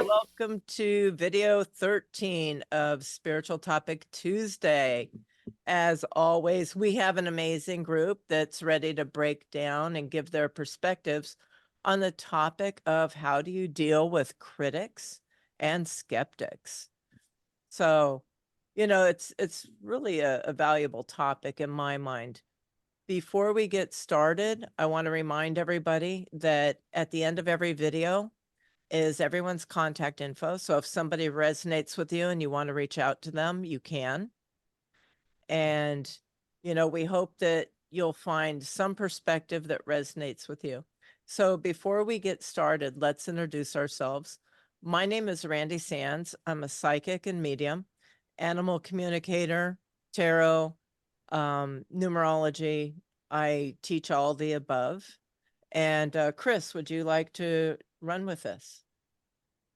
welcome to video 13 of Spiritual Topic Tuesday. As always, we have an amazing group that's ready to break down and give their perspectives on the topic of how do you deal with critics and skeptics. So, it's really a valuable topic in my mind. Before we get started, I want to remind everybody that at the end of every video is everyone's contact info. So if somebody resonates with you and you want to reach out to them, you can. And, we hope that you'll find some perspective that resonates with you. So before we get started, let's introduce ourselves. My name is Randy Sands. I'm a psychic and medium, animal communicator, tarot, numerology. I teach all the above. And Chris, would you like to run with this?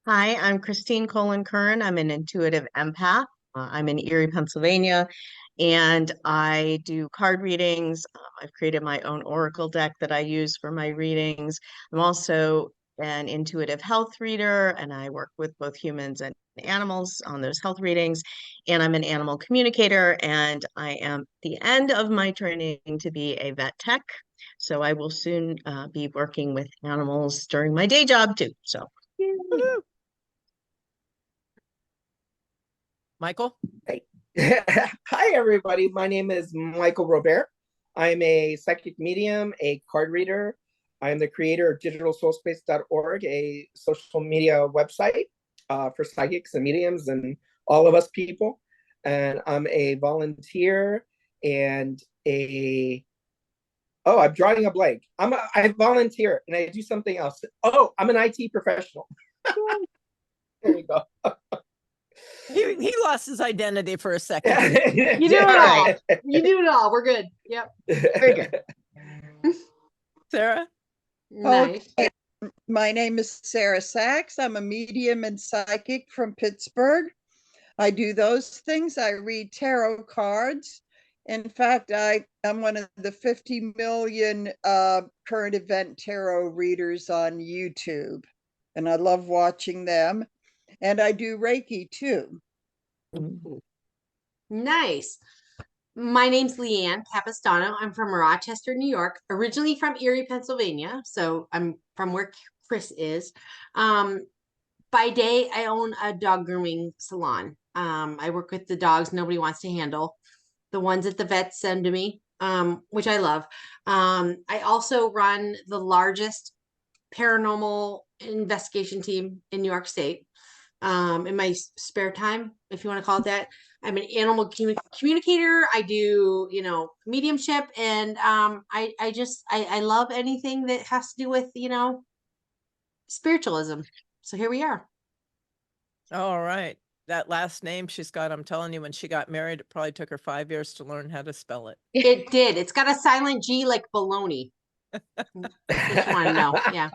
Hi, I'm Christine Colin-Kern. I'm an intuitive empath. I'm in Erie, Pennsylvania, and I do card readings. I've created my own oracle deck that I use for my readings. I'm also an intuitive health reader, and I work with both humans and animals on those health readings. And I'm an animal communicator, and I am at the end of my training to be a vet tech. So I will soon be working with animals during my day job too. So. Woo-hoo. Michael? Hey. Hi, everybody. My name is Michael Robert. I'm a psychic medium, a card reader. I'm the creator of digitalsoulspace.org, a social media website for psychics and mediums and all of us people. And I'm a volunteer and I'm drawing a blank. I volunteer and I do something else. Oh, I'm an IT professional. There you go. He lost his identity for a second. You do it all. You do it all. We're good. Yep. Very good. Sarah? Nice. Okay. My name is Sarah Sachs. I'm a medium and psychic from Pittsburgh. I do those things. I read tarot cards. In fact, I'm one of the 50 million current event tarot readers on YouTube, and I love watching them. And I do Reiki too. Nice. My name's Leanne Capistano. I'm from Rochester, New York, originally from Erie, Pennsylvania. So I'm from where Chris is. By day, I own a dog grooming salon. I work with the dogs nobody wants to handle, the ones that the vets send to me, which I love. I also run the largest paranormal investigation team in New York State. In my spare time, if you want to call it that. I'm an animal communicator. I do, mediumship, and I love anything that has to do with, spiritualism. So here we are. All right. That last name she's got, I'm telling you, when she got married, it probably took her 5 years to learn how to spell it. It did. It's got a silent G like baloney. If you want to know. Yeah.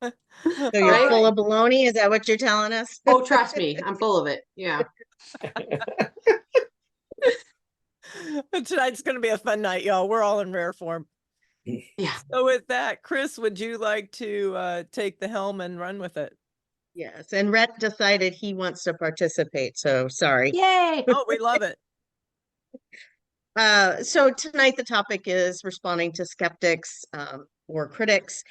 So you're Right? full of baloney? Is that what you're telling us? Oh, trust me. I'm full of it. Yeah. Tonight's going to be a fun night, y'all. We're all in rare form. Yeah. So with that, Chris, would you like to take the helm and run with it? Yes, and Rhett decided he wants to participate, so sorry. Yay. Oh, we love it. So tonight the topic is responding to skeptics or critics.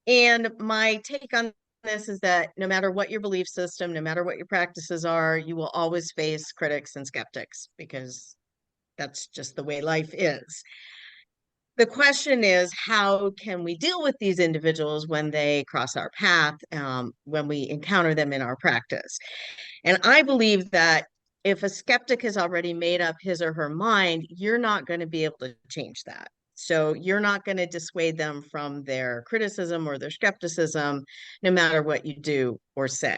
And my take on this is that no matter what your belief system, no matter what your practices are, you will always face critics and skeptics because that's just the way life is. The question is, how can we deal with these individuals when they cross our path, when we encounter them in our practice? And I believe that if a skeptic has already made up his or her mind, you're not going to be able to change that. So you're not going to dissuade them from their criticism or their skepticism, no matter what you do or say.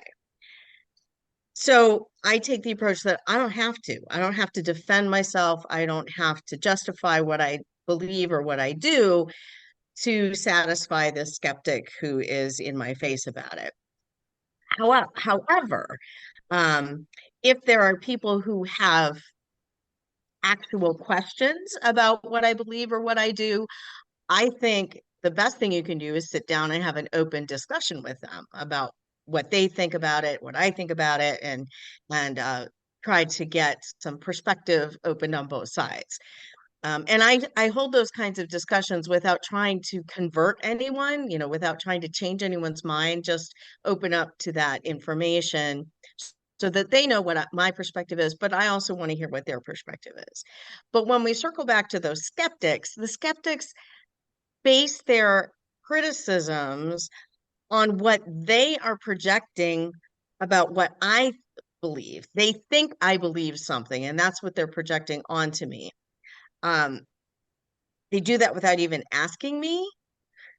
So I take the approach that I don't have to. I don't have to defend myself. I don't have to justify what I believe or what I do to satisfy the skeptic who is in my face about it. However, if there are people who have actual questions about what I believe or what I do, I think the best thing you can do is sit down and have an open discussion with them about what they think about it, what I think about it, and try to get some perspective opened on both sides. And I hold those kinds of discussions without trying to convert anyone, without trying to change anyone's mind, just open up to that information so that they know what my perspective is, but I also want to hear what their perspective is. But when we circle back to those skeptics, the skeptics base their criticisms on what they are projecting about what I believe. They think I believe something, and that's what they're projecting onto me. They do that without even asking me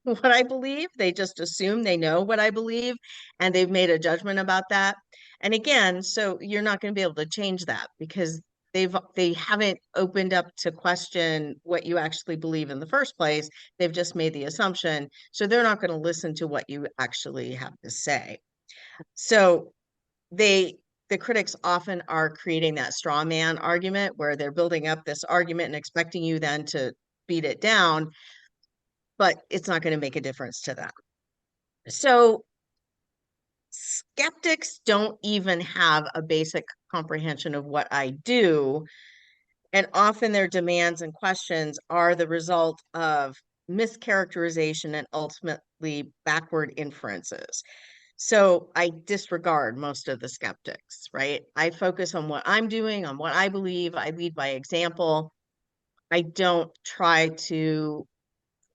what I believe. They just assume they know what I believe, and they've made a judgment about that. And again, so you're not going to be able to change that because they haven't opened up to question what you actually believe in the first place. They've just made the assumption. So they're not going to listen to what you actually have to say. So the critics often are creating that straw man argument where they're building up this argument and expecting you then to beat it down, but it's not going to make a difference to them. So skeptics don't even have a basic comprehension of what I do. And often their demands and questions are the result of mischaracterization and ultimately backward inferences. So I disregard most of the skeptics, right? I focus on what I'm doing, on what I believe. I lead by example. I don't try to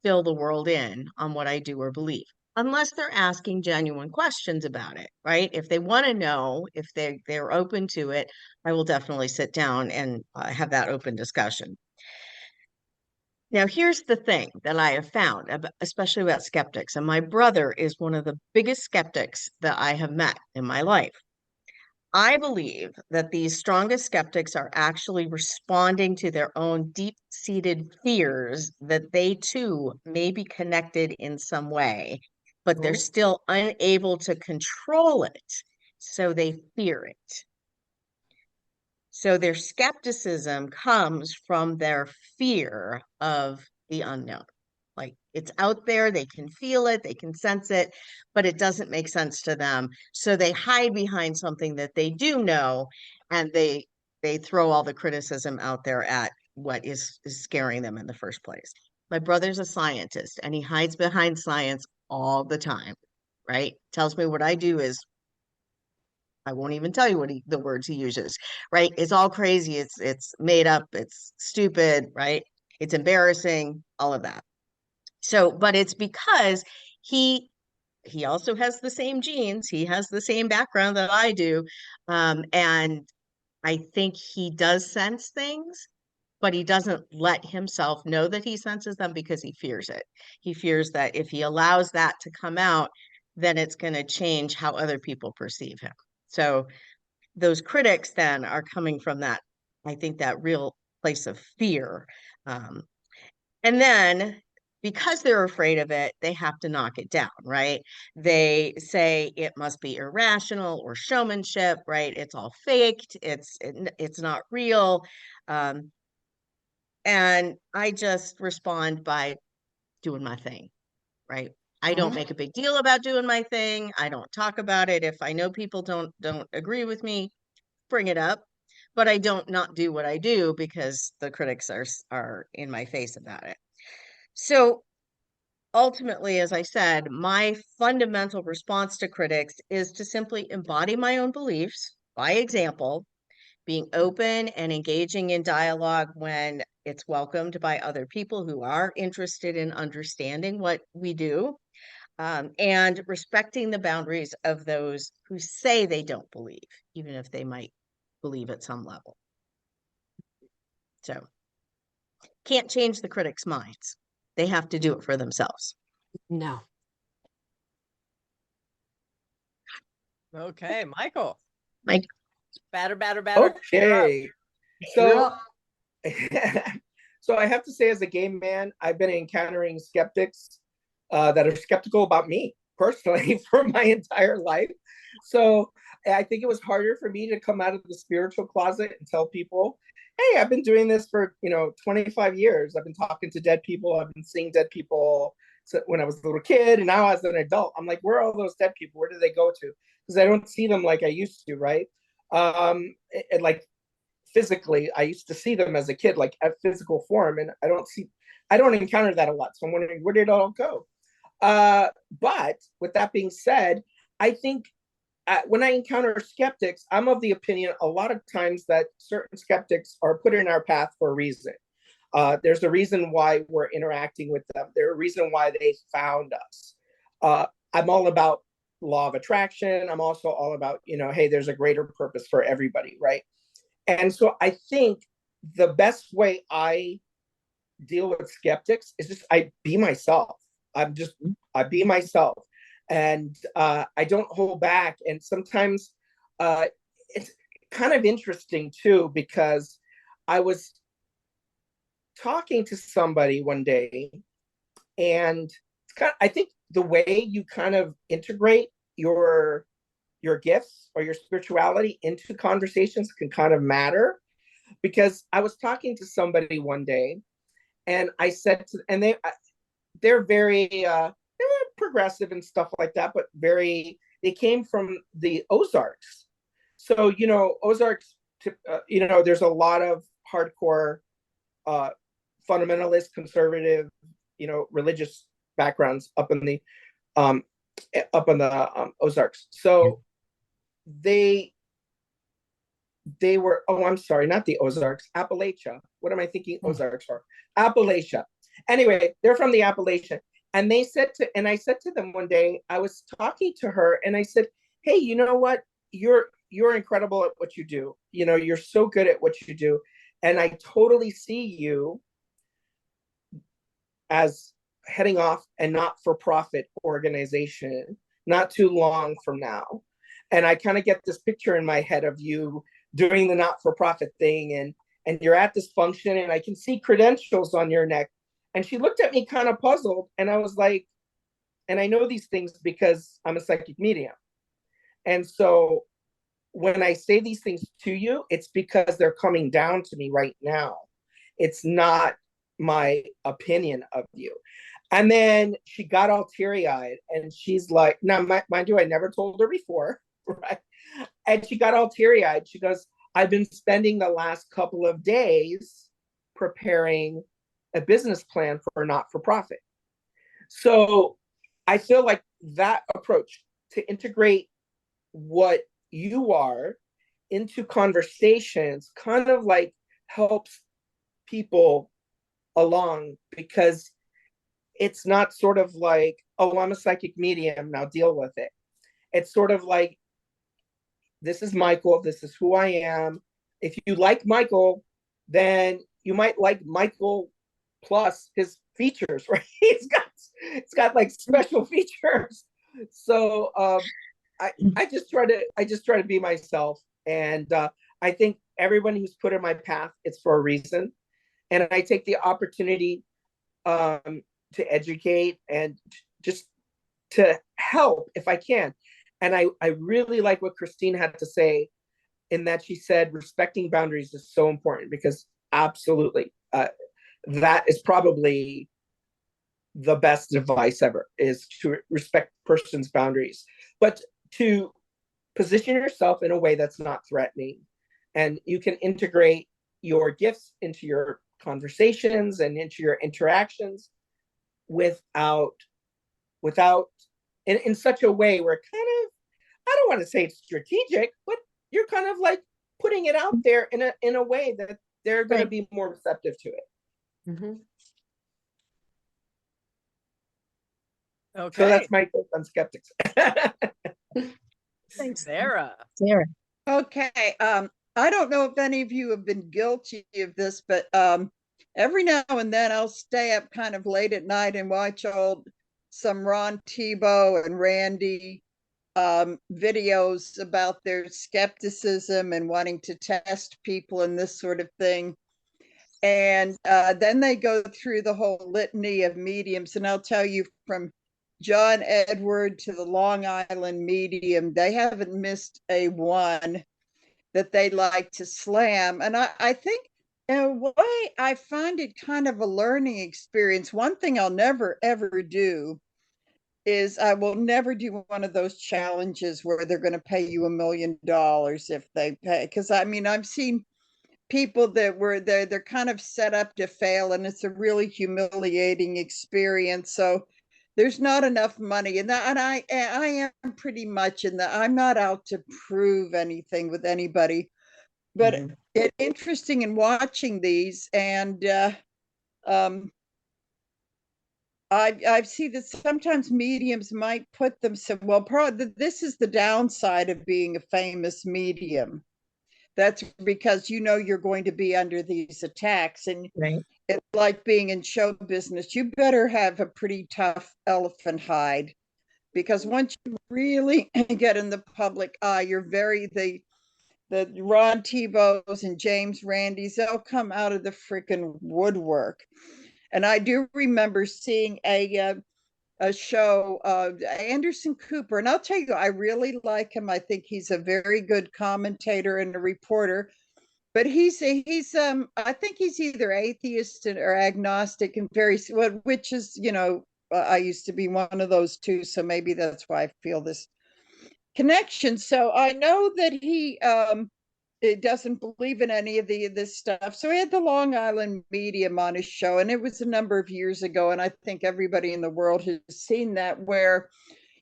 fill the world in on what I do or believe, unless they're asking genuine questions about it, right? If they want to know, if they're open to it, I will definitely sit down and have that open discussion. Now, here's the thing that I have found, especially about skeptics, and my brother is one of the biggest skeptics that I have met in my life. I believe that these strongest skeptics are actually responding to their own deep-seated fears that they too may be connected in some way, but they're still unable to control it, so they fear it. So their skepticism comes from their fear of the unknown. Like it's out there, they can feel it, they can sense it, but it doesn't make sense to them. So they hide behind something that they do know, and they throw all the criticism out there at what is scaring them in the first place. My brother's a scientist, and he hides behind science all the time, right? Tells me what I do is I won't even tell you what the words he uses, right? It's all crazy. It's made up. It's stupid, right? It's embarrassing, all of that. So, but it's because he also has the same genes. He has the same background that I do. And I think he does sense things, but he doesn't let himself know that he senses them because he fears it. He fears that if he allows that to come out, then it's going to change how other people perceive him. So those critics then are coming from that, I think, that real place of fear. And then because they're afraid of it, they have to knock it down, right? They say it must be irrational or showmanship, right? It's all faked. It's not real. And I just respond by doing my thing, right? I don't make a big deal about doing my thing. I don't talk about it. If I know people don't agree with me, bring it up, but I don't not do what I do because the critics are in my face about it. So ultimately, as I said, my fundamental response to critics is to simply embody my own beliefs by example, being open and engaging in dialogue when it's welcomed by other people who are interested in understanding what we do, and respecting the boundaries of those who say they don't believe, even if they might believe at some level. So can't change the critics' minds. They have to do it for themselves. No. Okay, Michael. Mike. Batter. You're up. Okay. You're So, up. so I have to say, as a gay man, I've been encountering skeptics that are skeptical about me personally for my entire life. So I think it was harder for me to come out of the spiritual closet and tell people, hey, I've been doing this for 25 years. I've been talking to dead people. I've been seeing dead people when I was a little kid, and now as an adult, I'm like, where are all those dead people? Where do they go to? Because I don't see them like I used to, right? Like physically, I used to see them as a kid, like at physical form, and I don't encounter that a lot. So I'm wondering, where did it all go? But with that being said, I think when I encounter skeptics, I'm of the opinion a lot of times that certain skeptics are put in our path for a reason. There's a reason why we're interacting with them. There's a reason why they found us. I'm all about law of attraction. I'm also all about, hey, there's a greater purpose for everybody, right? And so I think the best way I deal with skeptics is just I be myself. I be myself, and I don't hold back. And sometimes it's kind of interesting too, because I was talking to somebody one day, and I think the way you kind of integrate your gifts or your spirituality into conversations can kind of matter. Because I was talking to somebody one day, and I said to, and they're very they were progressive and stuff like that, but they came from the Ozarks. So Ozarks, there's a lot of hardcore fundamentalist, conservative, religious backgrounds up in the Ozarks. So they were, oh, I'm sorry, not the Ozarks, Appalachia. What am I thinking Ozarks are? Appalachia. Anyway, they're from the Appalachia. And I said to them one day, I was talking to her, and I said, hey, you know what? You're incredible at what you do. You're so good at what you do. And I totally see you as heading off a not-for-profit organization not too long from now. And I kind of get this picture in my head of you doing the not-for-profit thing, and you're at this function, and I can see credentials on your neck. And she looked at me kind of puzzled, and I was like, and I know these things because I'm a psychic medium. And so when I say these things to you, it's because they're coming down to me right now. It's not my opinion of you. And then she got all teary-eyed, and she's like, now, mind you, I never told her before, right? And she got all teary-eyed. She goes, I've been spending the last couple of days preparing a business plan for a not-for-profit. So I feel like that approach to integrate what you are into conversations kind of like helps people along, because it's not sort of like, oh, I'm a psychic medium, now deal with it. It's sort of like, this is Michael, this is who I am. If you like Michael, then you might like Michael plus his features, right? It's got like special features. So I just try to be myself. And I think everyone who's put in my path, it's for a reason. And I take the opportunity to educate and just to help if I can. And I really like what Christine had to say, in that she said respecting boundaries is so important, because absolutely, that is probably the best advice ever, is to respect person's boundaries, but to position yourself in a way that's not threatening. And you can integrate your gifts into your conversations and into your interactions without in such a way where kind of, I don't want to say it's strategic, but you're kind of like putting it out there in a way that they're going to be more receptive to it. Mm-hmm. Okay. So that's my take on skeptics. Thanks, Sarah. Sarah. Okay, I don't know if any of you have been guilty of this, but every now and then I'll stay up kind of late at night and watch some Ron Tebow and Randy videos about their skepticism and wanting to test people and this sort of thing. And then they go through the whole litany of mediums. And I'll tell you, from John Edward to the Long Island medium, they haven't missed a one that they like to slam. And I think In a way, I find it kind of a learning experience. One thing I'll never ever do is I will never do one of those challenges where they're going to pay you $1 million if they pay. Because I mean, I've seen people that were there, they're kind of set up to fail, and it's a really humiliating experience. So there's not enough money, and I am pretty much in that. I'm not out to prove anything with anybody, but Mhm. it's interesting in watching these, and um, I see that sometimes mediums might put them so well. Probably this is the downside of being a famous medium. That's because you know you're going to be under these attacks, and Right. it's like being in show business. You better have a pretty tough elephant hide, because once you really get in the public eye, you're very the Ron Tebows and James Randys. They'll come out of the freaking woodwork. And I do remember seeing a show, Anderson Cooper, and I'll tell you, I really like him. I think he's a very good commentator and a reporter. But he's I think he's either atheist or agnostic, and very which is, you know, I used to be one of those too, so maybe that's why I feel this connection. So I know that he it doesn't believe in any of this stuff. So he had the Long Island medium on his show, and it was a number of years ago, and I think everybody in the world has seen that, where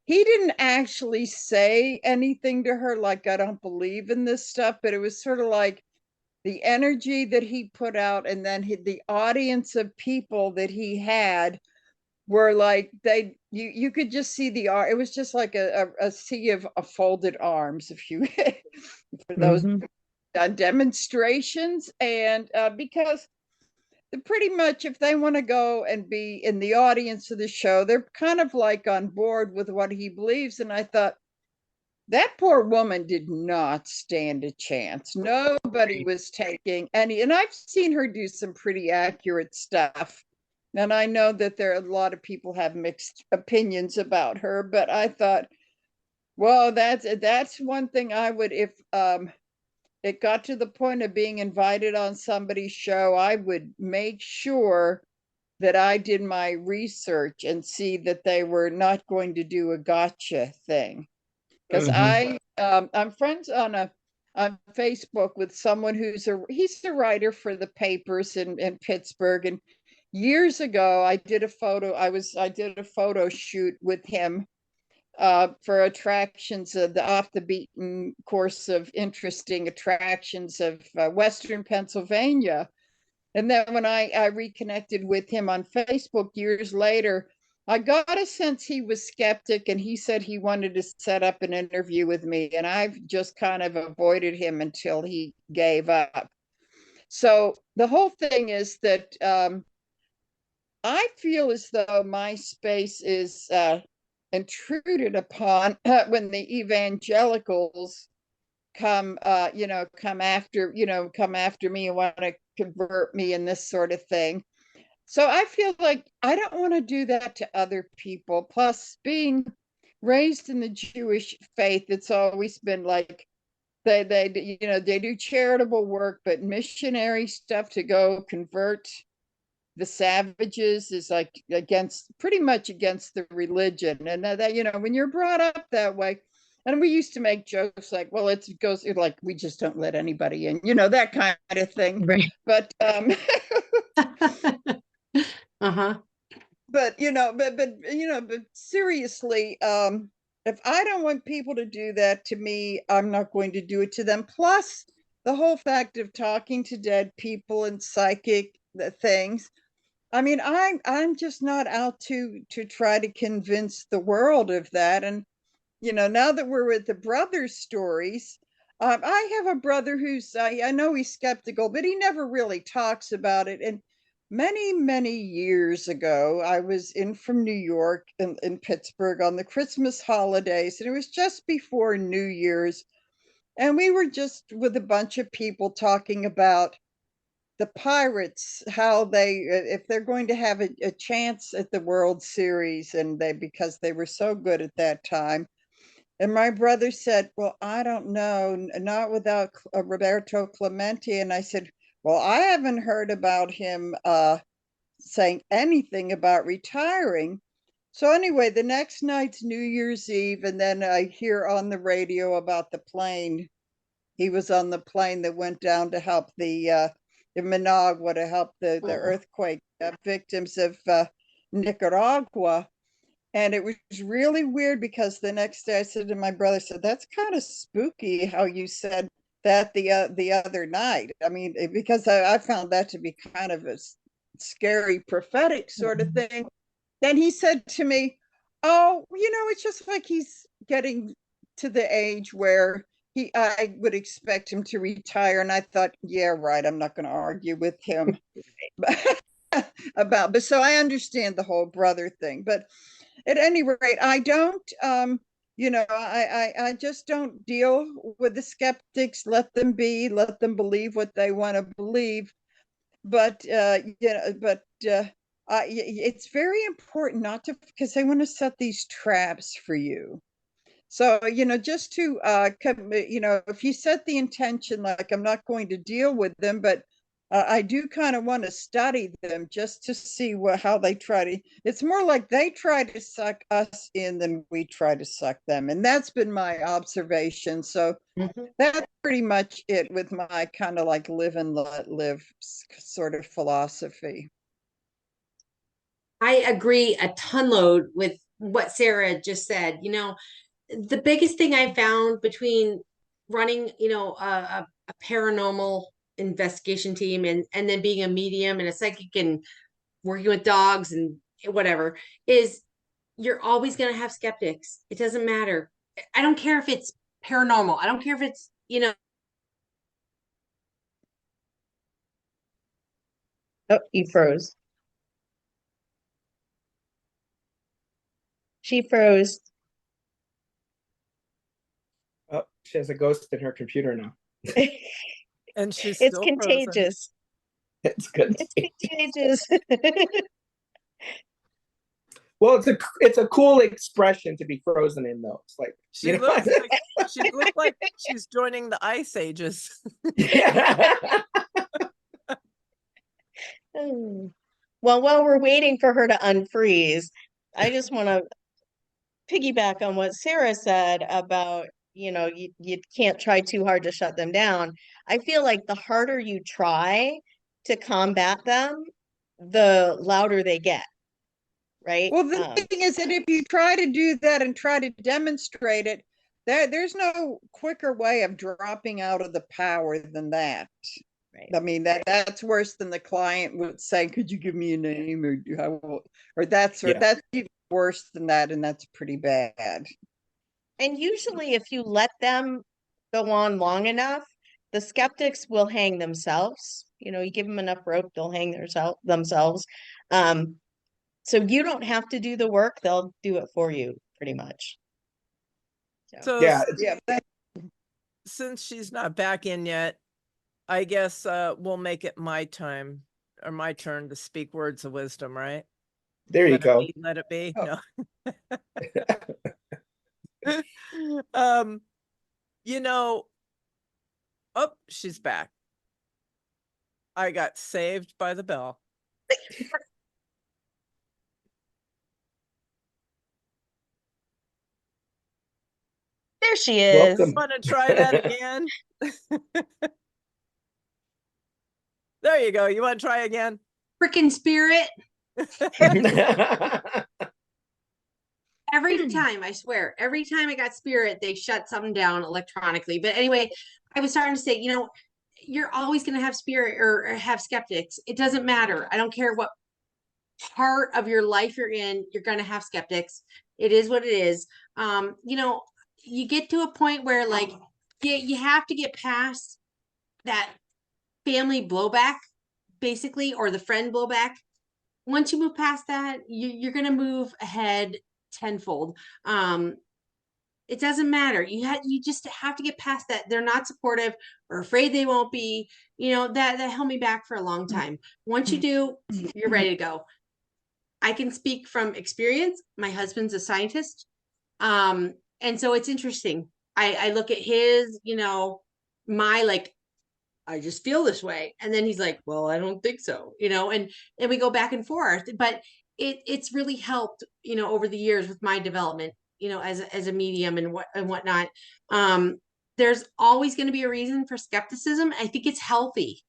he didn't actually say anything to her like, I don't believe in this stuff, but it was sort of like the energy that he put out, and then the audience of people that he had were like, you could just see the art. It was just like a sea of folded arms, if you for those Mhm. demonstrations. And because pretty much if they want to go and be in the audience of the show, they're kind of like on board with what he believes. And I thought, that poor woman did not stand a chance. Nobody was taking any, and I've seen her do some pretty accurate stuff. And I know that there are a lot of people have mixed opinions about her, but I thought, well, that's one thing I would, if it got to the point of being invited on somebody's show, I would make sure that I did my research and see that they were not going to do a gotcha thing. Because Mhm. I'm friends on Facebook with someone he's a writer for the papers in Pittsburgh. And years ago I did a photo shoot with him for attractions of the off the beaten course of interesting attractions of Western Pennsylvania. And then when I reconnected with him on Facebook years later, I got a sense he was skeptic, and he said he wanted to set up an interview with me. And I've just kind of avoided him until he gave up. So the whole thing is that I feel as though my space is intruded upon when the evangelicals come after me and want to convert me and this sort of thing. So I feel like I don't want to do that to other people. Plus, being raised in the Jewish faith, it's always been like they do charitable work, but missionary stuff to go convert the savages is like pretty much against the religion. And that, when you're brought up that way, and we used to make jokes like, well, it goes like, we just don't let anybody in, that kind of thing. Right. But Uh-huh. but seriously, if I don't want people to do that to me, I'm not going to do it to them. Plus, the whole fact of talking to dead people and psychic things. I mean, I'm just not out to try to convince the world of that. And now that we're with the brother stories, I have a brother who's I know he's skeptical, but he never really talks about it. And many years ago, I was in from New York in Pittsburgh on the Christmas holidays, and it was just before New Year's, and we were just with a bunch of people talking about the Pirates, how they if they're going to have a chance at the World Series, and because they were so good at that time. And my brother said, well, I don't know, not without Roberto Clemente. And I said, Well, I haven't heard about him saying anything about retiring. So anyway, the next night's New Year's Eve, and then I hear on the radio about the plane. He was on the plane that went down to help in Managua, to help the earthquake victims of Nicaragua. And it was really weird because the next day I said to my brother, I said, that's kind of spooky how you said that the other night. I mean, because I found that to be kind of a scary prophetic sort of thing. Then he said to me, oh, it's just like he's getting to the age where I would expect him to retire. And I thought, yeah, right, I'm not going to argue with him but so I understand the whole brother thing. But at any rate, I don't I just don't deal with the skeptics. Let them be, let them believe what they want to believe. But it's very important not to, because they want to set these traps for you. So, just to, if you set the intention, like, I'm not going to deal with them, but I do kind of want to study them just to see how they try to, it's more like they try to suck us in than we try to suck them. And that's been my observation. So that's pretty much it with my kind of like live and let live sort of philosophy. I agree a ton load with what Sarah just said. The biggest thing I found between running, a paranormal investigation team and then being a medium and a psychic and working with dogs and whatever is you're always going to have skeptics. It doesn't matter. I don't care if it's paranormal. I don't care if it's, Oh, you froze. She froze. Oh, she has a ghost in her computer now. And she's It's still frozen. contagious. It's good. It's contagious. Well, it's a cool expression to be frozen in, though. It's like She looks like she's joining the ice ages. Yeah. Well, while we're waiting for her to unfreeze, I just want to piggyback on what Sarah said about, you can't try too hard to shut them down. I feel like the harder you try to combat them, the louder they get. Right? Well, the thing is that if you try to do that and try to demonstrate it, there's no quicker way of dropping out of the power than that. Right. I mean, that's worse than the client would say, could you give me a name or that's even worse than that, and that's pretty bad. And usually if you let them go on long enough, the skeptics will hang themselves. You give them enough rope, they'll hang themselves. So you don't have to do the work, they'll do it for you pretty much. So Yeah. since she's not back in yet, I guess we'll make it my time or my turn to speak words of wisdom, right? There you go. Let it be. Oh. No. Oh, she's back. I got saved by the bell. There she is. Welcome. Want to try that again? There you go. You want to try again? freaking spirit. Every time, I swear, every time I got spirit, they shut something down electronically. But anyway, I was starting to say, you're always going to have spirit or have skeptics. It doesn't matter. I don't care what part of your life you're in, you're going to have skeptics. It is what it is. You get to a point where like you have to get past that family blowback, basically, or the friend blowback. Once you move past that, you're going to move ahead tenfold. It doesn't matter. You just have to get past that. They're not supportive or afraid they won't be. That held me back for a long time. Once you do, you're ready to go. I can speak from experience. My husband's a scientist. And so it's interesting. I look at his, my like I just feel this way. And then he's like, well, I don't think so, you know, and we go back and forth. But it's really helped, you know, over the years with my development, you know, as a medium and whatnot. There's always going to be a reason for skepticism. I think it's healthy.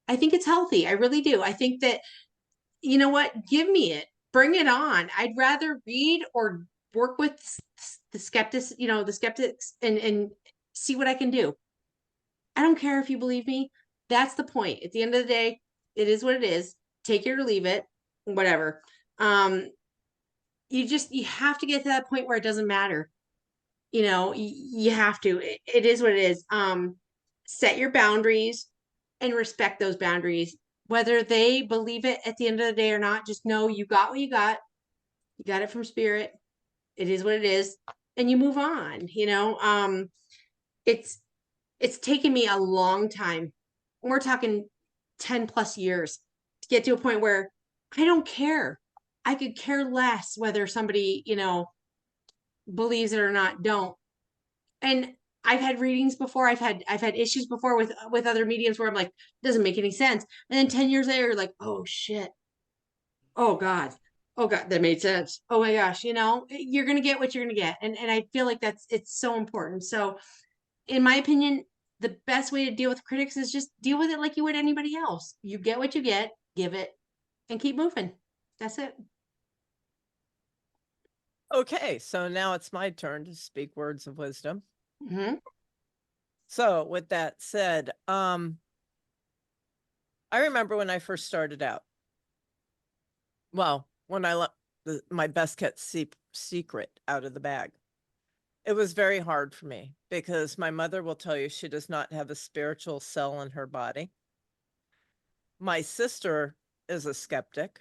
I think it's healthy. I really do. I think that, you know what, give me it, bring it on. I'd rather read or work with the skeptics, you know, the skeptics and see what I can do. I don't care if you believe me. That's the point. At the end of the day, it is what it is. Take it or leave it, whatever. You have to get to that point where it doesn't matter. You know, you have to. It is what it is. Set your boundaries and respect those boundaries. Whether they believe it at the end of the day or not, just know you got what you got. You got it from spirit. It is what it is, and you move on. You know, it's taken me a long time. We're talking 10 plus years to get to a point where I don't care. I could care less whether somebody, you know, believes it or not, don't. And I've had readings before. I've had issues before with other mediums where I'm like, doesn't make any sense. And then 10 years later, like, oh shit. Oh God. Oh God, that made sense. Oh my gosh, you know, you're gonna get what you're gonna get. And I feel like it's so important. So in my opinion, the best way to deal with critics is just deal with it like you would anybody else. You get what you get, give it, and keep moving. That's it. Okay, so now it's my turn to speak words of wisdom. Mm-hmm. So with that said, I remember when I first started out. Well, when I let my best kept secret out of the bag. It was very hard for me because my mother will tell you she does not have a spiritual cell in her body. My sister is a skeptic.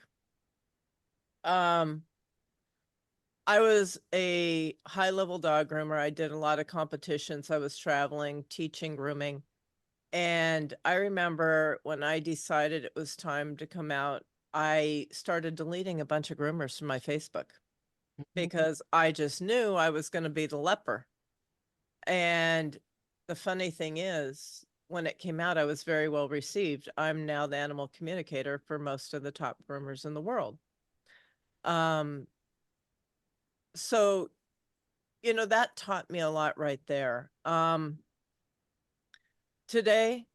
I was a high-level dog groomer. I did a lot of competitions. I was traveling, teaching grooming. And I remember when I decided it was time to come out, I started deleting a bunch of groomers from my Facebook because I just knew I was going to be the leper. And the funny thing is, when it came out, I was very well received. I'm now the animal communicator for most of the top groomers in the world. So, you know, that taught me a lot right there. Today,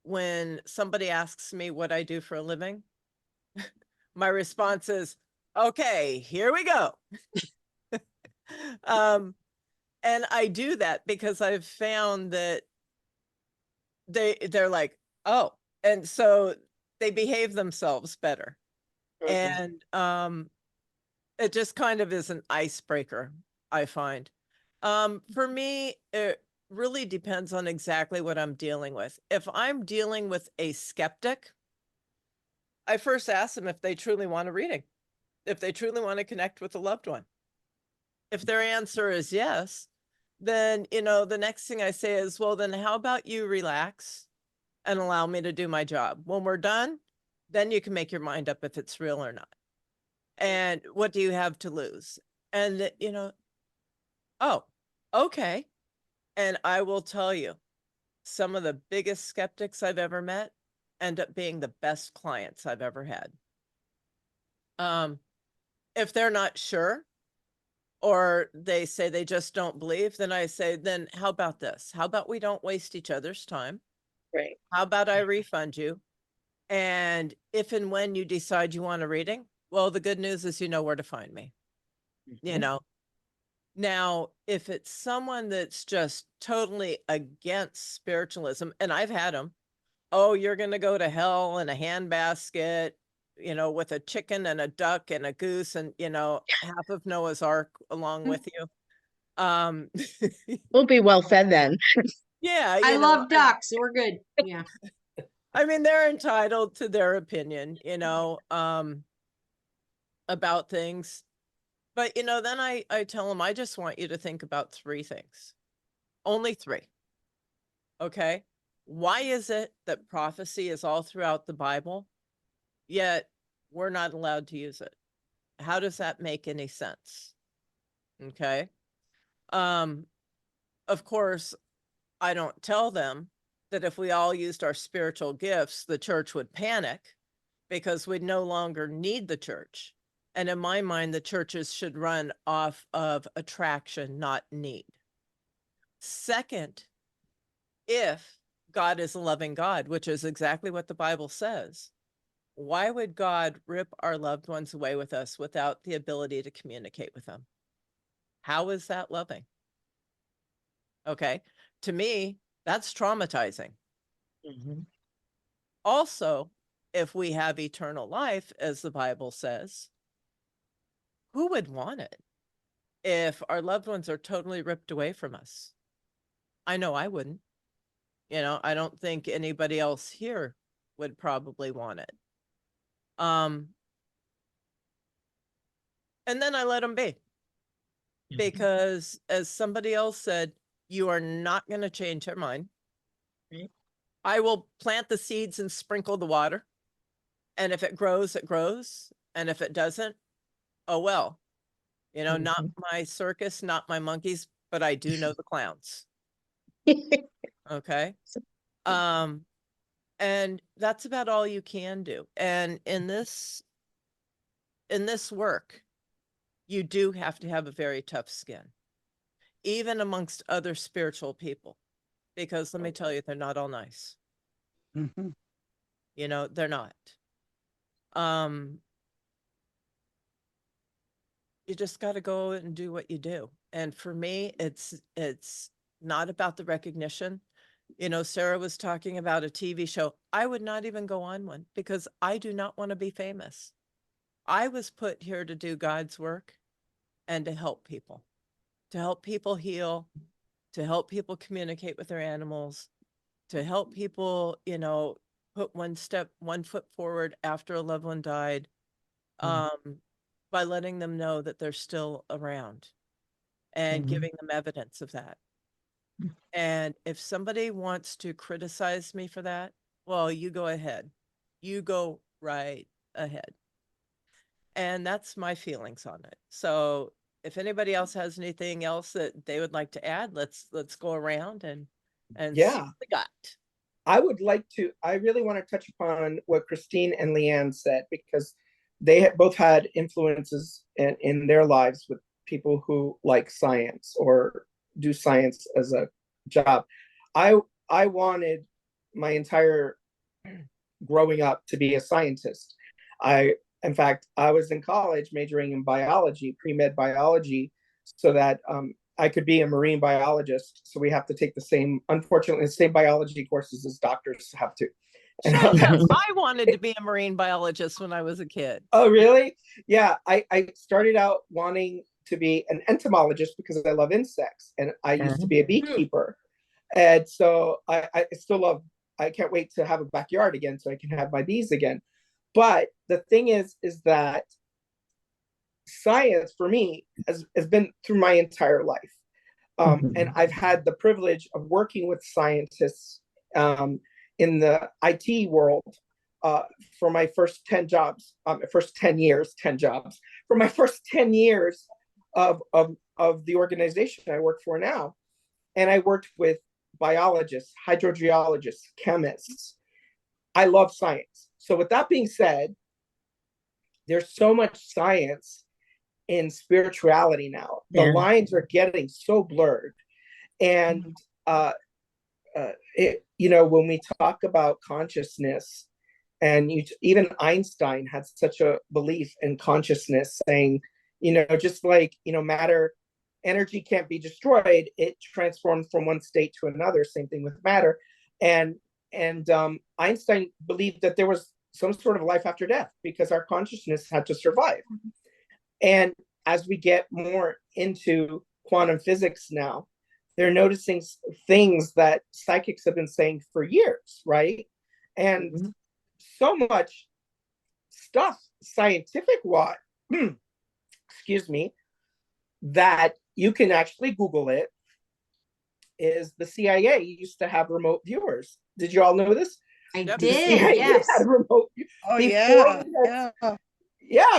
when somebody asks me what I do for a living, my response is, okay, here we go. And I do that because I've found that they're like, oh, and so they behave themselves better. And it just kind of is an icebreaker, I find. For me, it really depends on exactly what I'm dealing with. If I'm dealing with a skeptic, I first ask them if they truly want a reading, if they truly want to connect with a loved one. If their answer is yes, then, you know, the next thing I say is, well, then how about you relax and allow me to do my job? When we're done, then you can make your mind up if it's real or not. And what do you have to lose? And, you know, oh, okay. And I will tell you, some of the biggest skeptics I've ever met end up being the best clients I've ever had. If they're not sure, or they say they just don't believe, then I say, then how about this? How about we don't waste each other's time? Right. How about I refund you? And if and when you decide you want a reading, well, the good news is you know where to find me. You know, now if it's someone that's just totally against spiritualism, and I've had them, oh, you're going to go to hell in a handbasket, you know, with a chicken and a duck and a goose and, you know, half of Noah's Ark along with you. We'll be well fed then. Yeah, I you know, love ducks. We're good. Yeah. I mean, they're entitled to their opinion, you know, about things. But, you know, then I tell them, I just want you to think about three things. Only three. Okay. Why is it that prophecy is all throughout the Bible, yet we're not allowed to use it? How does that make any sense? Okay. Of course, I don't tell them that if we all used our spiritual gifts, the church would panic because we'd no longer need the church. And in my mind, the churches should run off of attraction, not need. Second, if God is a loving God, which is exactly what the Bible says, why would God rip our loved ones away with us without the ability to communicate with them? How is that loving? Okay. To me, that's traumatizing. Also, if we have eternal life, as the Bible says, who would want it if our loved ones are totally ripped away from us? I know I wouldn't. I don't think anybody else here would probably want it. And then I let them be. Because as somebody else said, you are not going to change their mind. Right. I will plant the seeds and sprinkle the water. And if it grows, it grows. And if it doesn't, oh well. Not my circus, not my monkeys, but I do know the clowns. Okay. And that's about all you can do. And in this work, you do have to have a very tough skin, even amongst other spiritual people, because let me tell you, they're not all nice. Mhm. They're not. You just got to go and do what you do. And for me, it's not about the recognition. Sarah was talking about a TV show. I would not even go on one because I do not want to be famous. I was put here to do God's work and to help people heal, to help people communicate with their animals, to help people, put one foot forward after a loved one died, by letting them know that they're still around and giving them evidence of that. And if somebody wants to criticize me for that, well, you go ahead. You go right ahead. And that's my feelings on it. So if anybody else has anything else that they would like to add, let's go around and see Yeah. what we got. I really want to touch upon what Christine and Leanne said, because they both had influences in their lives with people who like science or do science as a job. I wanted my entire growing up to be a scientist. In fact, I was in college majoring in biology, pre-med biology, so that I could be a marine biologist. So we have to take unfortunately, the same biology courses as doctors have to. Shut up. I wanted to be a marine biologist when I was a kid. Oh, really? Yeah, I started out wanting to be an entomologist because I love insects, and I used to be a beekeeper. And so I still love, I can't wait to have a backyard again so I can have my bees again. But the thing is that science for me has been through my entire life. And I've had the privilege of working with scientists in the IT world for my first 10 jobs, first 10 years, 10 jobs, for my first 10 years of the organization I work for now. And I worked with biologists, hydrogeologists, chemists. I love science. So with that being said, there's so much science in spirituality now. The lines are getting so blurred. And when we talk about consciousness, and even Einstein had such a belief in consciousness, saying, just like, matter, energy can't be destroyed, it transforms from one state to another. Same thing with matter. And Einstein believed that there was some sort of life after death because our consciousness had to survive. And as we get more into quantum physics now, they're noticing things that psychics have been saying for years, right? And so much stuff, scientific-wise, excuse me, that you can actually Google it, is the CIA used to have remote viewers. Did you all know this? I Yep. did, CIA yes. had remote Oh,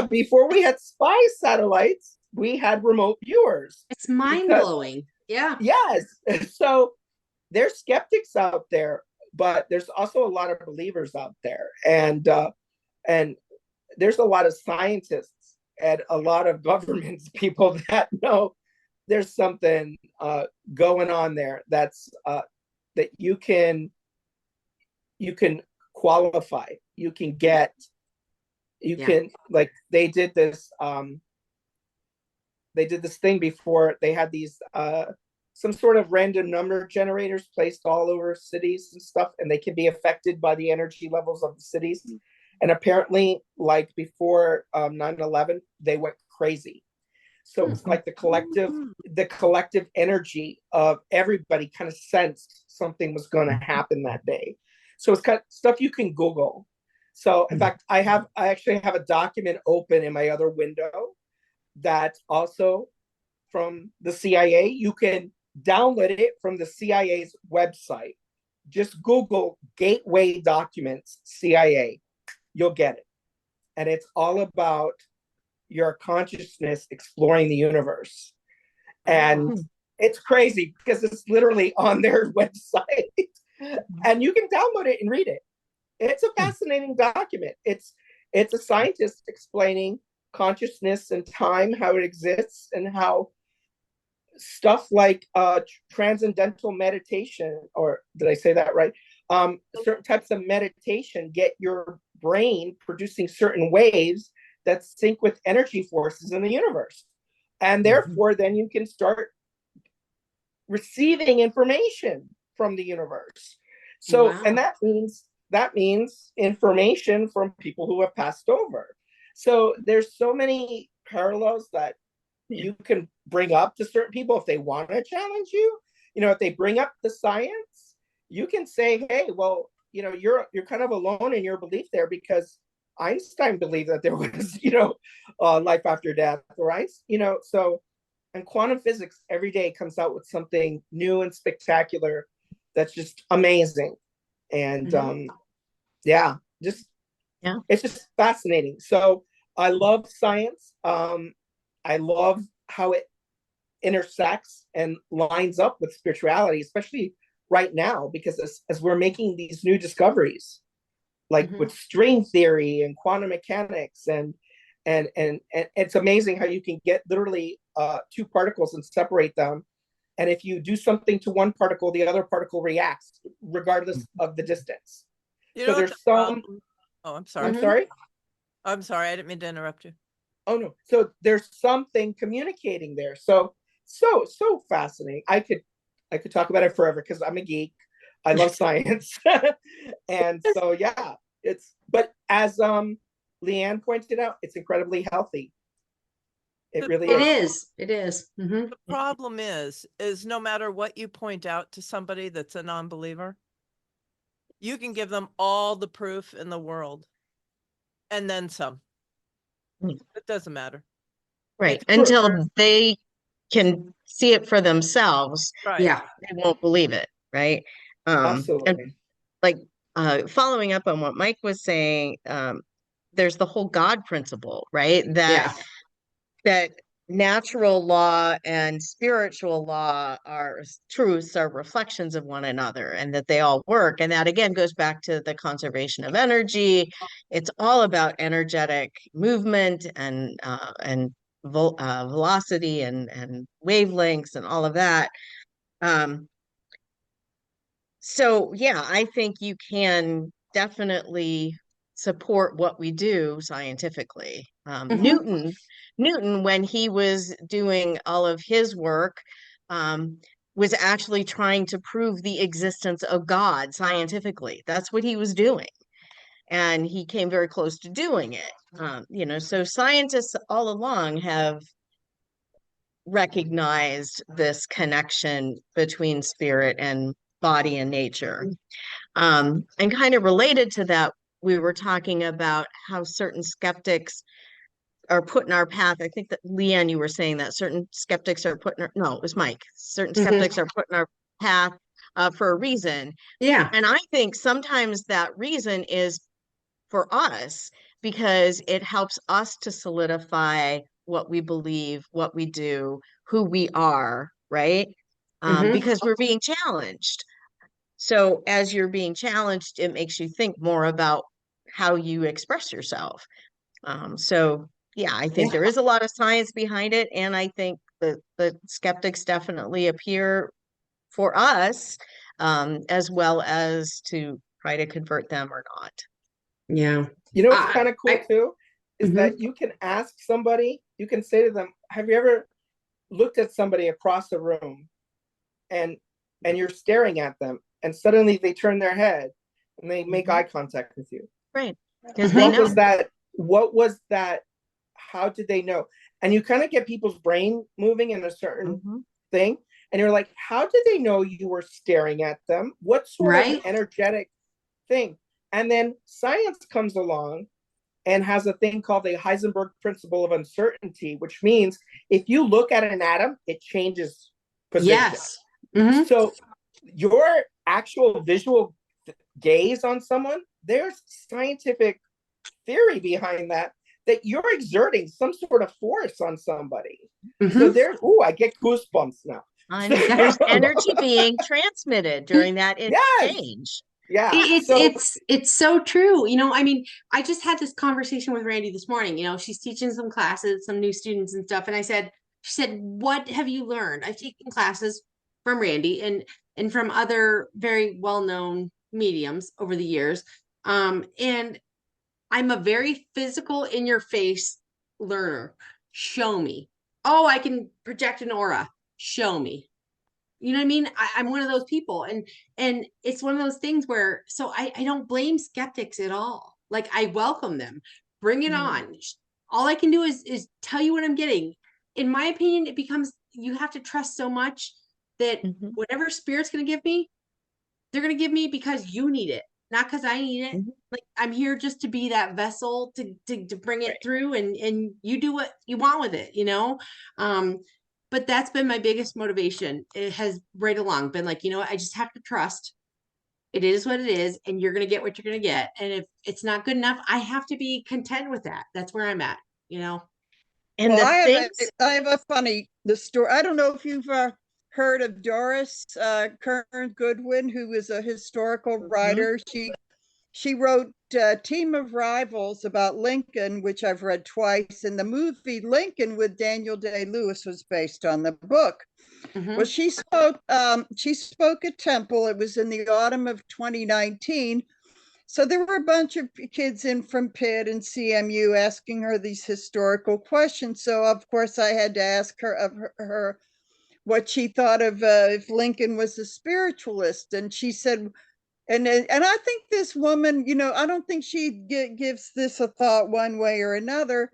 before we had spy satellites, we had remote viewers. It's mind blowing. Yeah. Yes. So there's skeptics out there but there's also a lot of believers out there, and there's a lot of scientists and a lot of government people that know there's something going on there that's that you can qualify, you can get, you Yeah. can, like they did this thing before. They had these some sort of random number generators placed all over cities and stuff, and they can be affected by the energy levels of the cities. And apparently, like before 9/11, they went crazy. So it's like the collective energy of everybody kind of sensed something was going to happen that day. So it's kind of stuff you can Google. So in fact, I actually have a document open in my other window that's also from the CIA. You can download it from the CIA's website. Just Google Gateway Documents CIA. You'll get it. And it's all about your consciousness exploring the universe. And it's crazy because it's literally on their website. And you can download it and read it. It's a fascinating document. It's a scientist explaining consciousness and time, how it exists, and how stuff like transcendental meditation, or did I say that right? Certain types of meditation get your brain producing certain waves that sync with energy forces in the universe. And therefore, then you can start receiving information from the universe. So, Wow. and that means information from people who have passed over. So there's so many parallels that you can bring up to certain people if they want to challenge you. You know, if they bring up the science, you can say, hey, well, you know, you're kind of alone in your belief there, because Einstein believed that there was, you know, life after death, right? You know, so, and quantum physics every day comes out with something new and spectacular that's just amazing. And yeah, just, Yeah. it's just fascinating. So I love science. I love how it intersects and lines up with spirituality, especially right now, because as we're making these new discoveries, like with string theory and quantum mechanics, and it's amazing how you can get literally two particles and separate them. And if you do something to one particle, the other particle reacts regardless of the distance. You So know what there's the some, problem- Oh, I'm sorry. I'm sorry. I'm sorry. I didn't mean to interrupt you. Oh no. So there's something communicating there. So fascinating. I could talk about it forever because I'm a geek. I love science. And so yeah, but as Leanne pointed out, it's incredibly healthy. It really It is. is. It is. The problem is no matter what you point out to somebody that's a non-believer, you can give them all the proof in the world and then some. It doesn't matter. Right. It's Until true. they can see it for themselves, Right. Yeah. they won't believe it. Right. And Absolutely. like following up on what Mike was saying, there's the whole God principle, right? Yeah. That natural law and spiritual law are truths, are reflections of one another, and that they all work. And that again goes back to the conservation of energy. It's all about energetic movement and velocity and wavelengths and all of that. So yeah, I think you can definitely support what we do scientifically. Newton, when he was doing all of his work, was actually trying to prove the existence of God scientifically. That's what he was doing. And he came very close to doing it. You know, so scientists all along have recognized this connection between spirit and body and nature. And kind of related to that, we were talking about how certain skeptics are put in our path. I think that Leanne, you were saying that certain skeptics are put in our, no, it was Mike. Certain skeptics are put in our path for a reason. Yeah. And I think sometimes that reason is for us because it helps us to solidify what we believe, what we do, who we are, right? Because we're being challenged. So as you're being challenged, it makes you think more about how you express yourself. So yeah, I think there is a lot of science behind it, and I think the skeptics definitely appear for us, as well as to try to convert them or not. Yeah. You know what's kind of cool I too is Mhm. that you can ask somebody, you can say to them, "Have you ever looked at somebody across the room and you're staring at them, and suddenly they turn their head and they make eye contact with you? Right. Because they What know. was that? What was that? How did they know?" And you kind of get people's brain moving in a certain Mhm. thing, and you're like, "How did they know you were staring at them? What sort Right. of energetic thing?" And then science comes along and has a thing called the Heisenberg principle of uncertainty, which means if you look at an atom, it changes position. Yes. Mhm. So your actual visual gaze on someone, there's scientific theory behind that, that you're exerting some sort of force on somebody. So Mhm. there's, I get goosebumps now. And there's energy being transmitted during that Yes. exchange. Yeah. It's so true. You know, I mean, I just had this conversation with Randy this morning. You know, she's teaching some classes, some new students and stuff. And she said, "What have you learned?" I've taken classes from Randy and from other very well-known mediums over the years. And I'm a very physical, in your face learner. Show me. Oh, I can project an aura. Show me. You know what I mean? I'm one of those people. And it's one of those things where, so I don't blame skeptics at all. Like, I welcome them. Bring it on. All I can do is tell you what I'm getting. In my opinion, it becomes, you have to trust so much that Mhm. whatever spirit's going to give me, they're going to give me because you need it, not because I need it. Mhm. Like, I'm here just to be that vessel to bring it Right. through, and you do what you want with it, you know? But that's been my biggest motivation. It has right along been like, you know what? I just have to trust. It is what it is, and you're going to get what you're going to get. And if it's not good enough, I have to be content with that. That's where I'm at, you know? And Well, the things, I have a funny the story. I don't know if you've heard of Doris Kern Goodwin, who is a historical writer. She wrote Team of Rivals about Lincoln, which I've read twice, and the movie Lincoln with Daniel Day-Lewis was based on the book. Well, Mhm. she spoke at Temple. It was in the autumn of 2019. So there were a bunch of kids in from Pitt and CMU asking her these historical questions. So of course I had to ask her of her what she thought of if Lincoln was a spiritualist, and she said, and I think this woman, you know, I don't think she gives this a thought one way or another.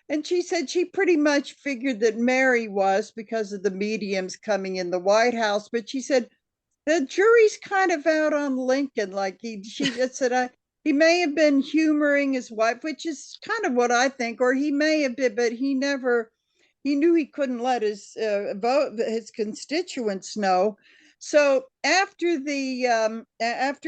And she said she pretty much figured that Mary was because of the mediums coming in the White House, but she said the jury's kind of out on Lincoln. Like she just said, he may have been humoring his wife, which is kind of what I think, or he may have been, but he never, he knew he couldn't let his his constituents know. So after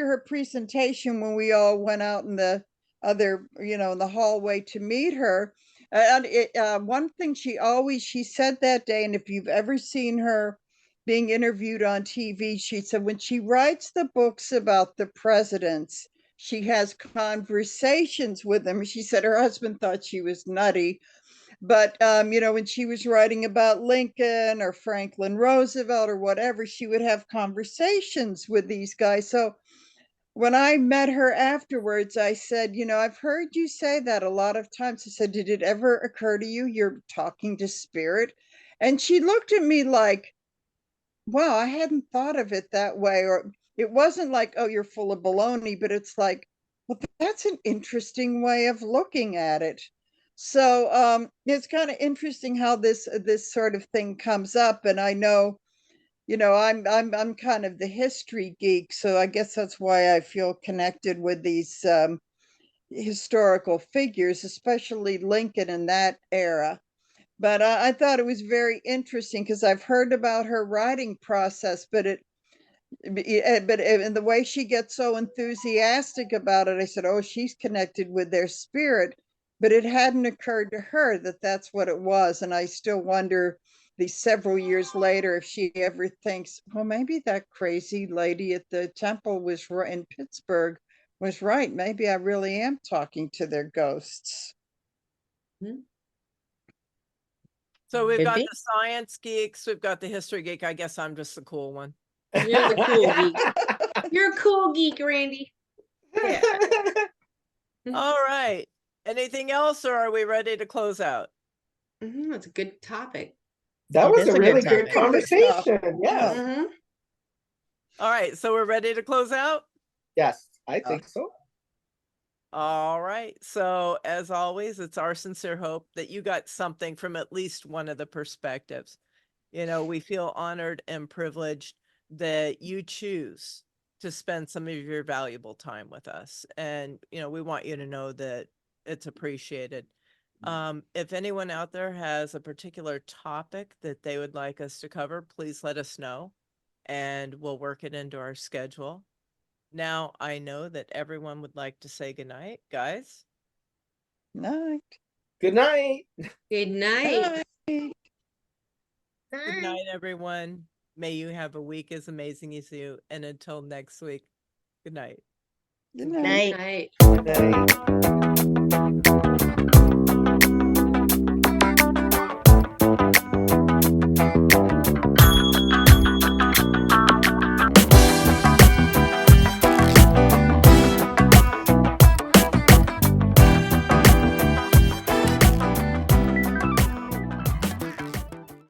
her presentation, when we all went out in the other, you know, in the hallway to meet her, one thing she said that day, and if you've ever seen her being interviewed on TV, she said when she writes the books about the presidents, she has conversations with them. She said her husband thought she was nutty, but you know, when she was writing about Lincoln or Franklin Roosevelt or whatever, she would have conversations with these guys. So when I met her afterwards, I said, you know, I've heard you say that a lot of times. I said, did it ever occur to you you're talking to spirit? And she looked at me like, wow, I hadn't thought of it that way. Or it wasn't like, oh, you're full of baloney, but it's like, well, that's an interesting way of looking at it. So it's kind of interesting how this sort of thing comes up. And I know, you know, I'm kind of the history geek, so I guess that's why I feel connected with these historical figures, especially Lincoln in that era. But I thought it was very interesting because I've heard about her writing process, but and the way she gets so enthusiastic about it, I said, oh, she's connected with their spirit. But it hadn't occurred to her that that's what it was. And I still wonder these several years later, if she ever thinks, well, maybe that crazy lady at the temple was right in Pittsburgh was right. Maybe I really am talking to their ghosts. So we've Could got be. the science geeks, we've got the history geek. I guess I'm just the cool one. You're the cool geek. You're a cool geek, Randy. Yeah. All right. Anything else, or are we ready to close out? That's a good topic. That It was is a a good really good topic. conversation. Yes. Mhm. All right. So we're ready to close out? Yes, I think so. All right. So as always, it's our sincere hope that you got something from at least one of the perspectives. You know, we feel honored and privileged that you choose to spend some of your valuable time with us. And, you know, we want you to know that it's appreciated. If anyone out there has a particular topic that they would like us to cover, please let us know and we'll work it into our schedule. Now, I know that everyone would like to say goodnight, guys. Night. Good night. Good night. Night. Good night, everyone. May you have a week as amazing as you. And until next week, good night. Good night. Night. Night. Good night.